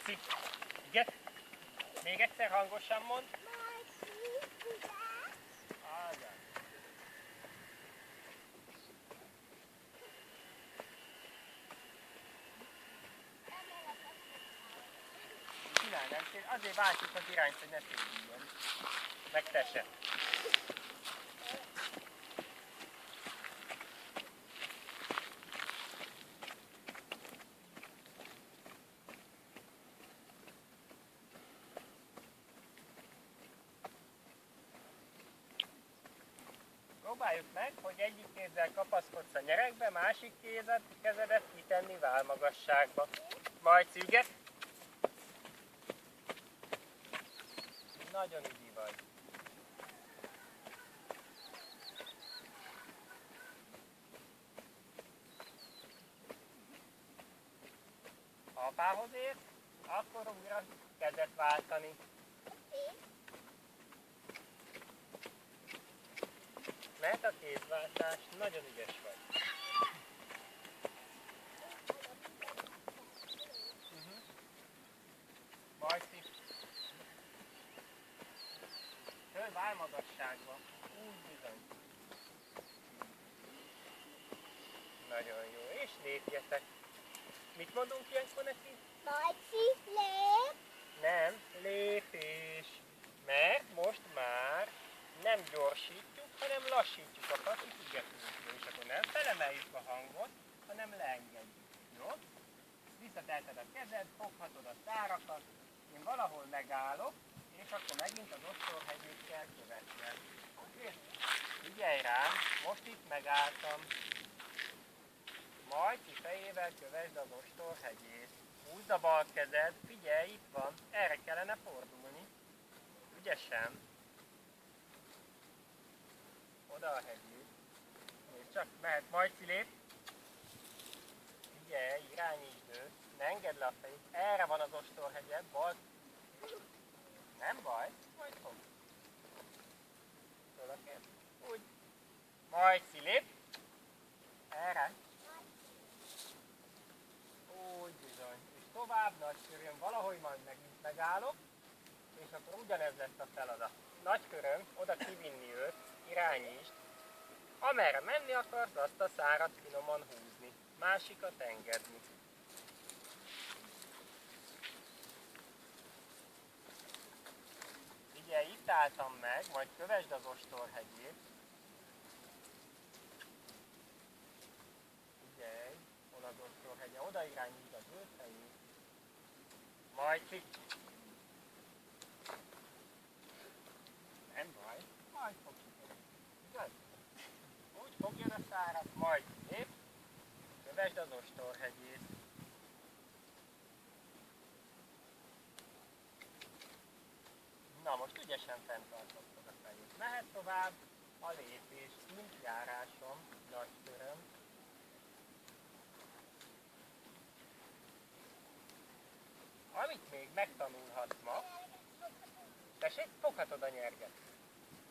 Majci, igen? Még egyszer hangosan mond. Majci, ugye? Áldás. Csinálj, nem kér. Azért váltjuk az irányt, hogy ne tévedjen. Meg te se. Próbáljuk meg, hogy egyik kézzel kapaszkodsz a nyerekbe, másik kezedet kitenni válmagasságba. Majci, ügyet. Nagyon ügyi vagy. Ha apához érsz, akkor újra kezet váltani. Mert a kézváltás nagyon ügyes vagy. Majci. Föl válmagasságba. Úgy bizony. Nagyon jó. És lépjetek. Mit mondunk ilyenkor neki? Majci, lép! Nem, lépés. Mert most már nem gyorsítjuk, hanem lassítjuk a pasit ügyetőnkről. És akkor nem felemeljük a hangot, hanem leengedjük. Jó? Visszateheted a kezed, foghatod a szárakat, én valahol megállok, és akkor megint az ostorhegyét kell követned. Oké? Figyelj rám, most itt megálltam. Majci fejével kövesd az ostorhegyét. Húzd a bal kezed, figyelj, itt van, erre kellene fordulni. Ügyesen. Oda a hegyét. Nézd csak, mehet Majci, lép. Figyelj, irányítsd őt. Ne engedd le a fejét. Erre van az ostorhegyed, bal. Nem baj, majd fog. Föl a kezed. Úgy. Majci, lép. Erre. Úgy bizony. És tovább, nagy köröm, valahogy majd megint megállok, és akkor ugyanez lesz a feladat. Nagy köröm, oda kivinni őt, irányítsd. Amerre menni akarsz, azt a szárat finoman húzni. Másikat engedni. Ugye itt álltam meg, majd kövesd az ostorhegyét. Figyelj, hol az ostorhegye, oda irányítsd az ő fejét. Majci. Nem baj, majd fog sikerülni. Igaz? Úgy fogjad a szárat, majd lép, kövesd az ostorhegyét. Na most ügyesen fenntartottad a fejét. Mehet tovább a lépés, kint járásom, nagy köröm. Amit még megtanulhatsz ma, tessék, foghatod a nyerget.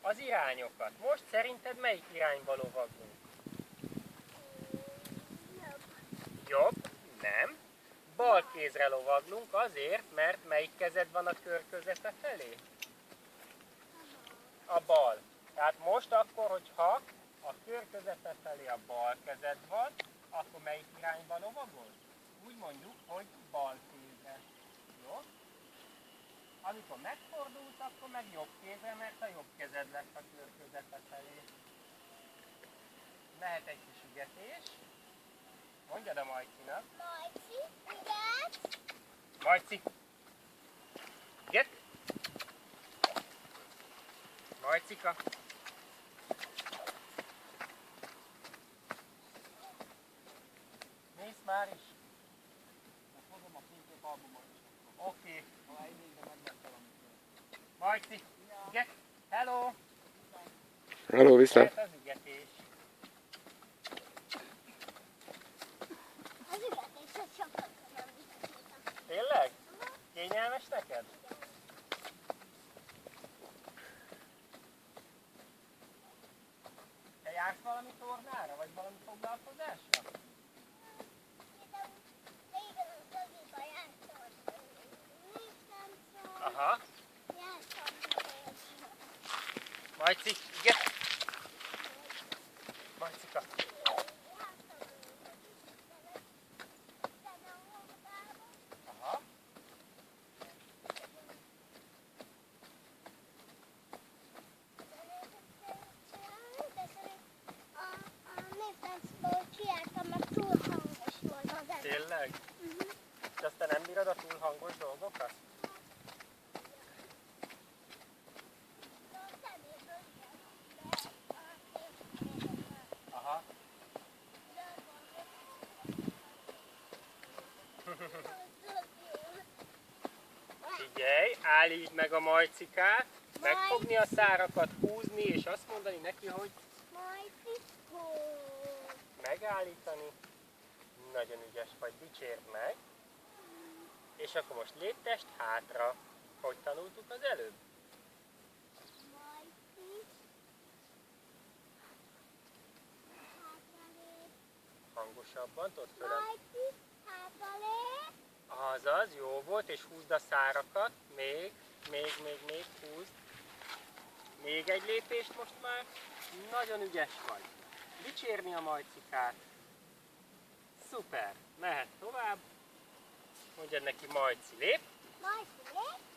Az irányokat. Most szerinted melyik irányba lovaglunk? Jobb? Nem. Bal kézre lovaglunk azért, mert melyik kezed van a kör közepe felé? A bal. Tehát most akkor, hogyha a kör közepe felé a bal kezed van, akkor melyik irányba lovagol? Úgy mondjuk, hogy bal kézre. Jó? Amikor megfordulsz, akkor meg jobb kézre, mert a jobb kezed lesz a kör közepe felé. Mehet egy kis ügetés. Mondjad a Majcinak. Majci, ügyet! Majci! Ügyet! Majcika! Nézd már is! Fogom a fényképalbumot is. Oké. Ha egyébben megvett valamit. Majci! Ügyet! Hello! Hello, viszlát! Ez az ügetés. Az ügetés, az sokkal nem vitatottam. Tényleg? Kényelmes neked? Te jársz valami tornára, vagy valami foglalkozásra? De igen, az azért a jártam. Majci, igen. Majcika. Aha. A néptáncból kiálltam, mert túl hangos volt az előtt. Tényleg? És aztán nem bírod a túl hangos dolgokat? Aha. Figyelj, állítsd meg a majcikát, megfogni a szárakat, húzni, és azt mondani neki, hogy megállítani. Nagyon ügyes vagy, dicsérd meg. És akkor most léptest hátra. Hogy tanultuk az előbb? Hangosabban, ott fölem. Azaz, jó volt, és húzd a szárakat. Még, húzd. Még egy lépést most már. Nagyon ügyes vagy. Dicsérni a majcikát. Szuper, mehet tovább. Mondjad neki, Majci, lép. Majci, lép.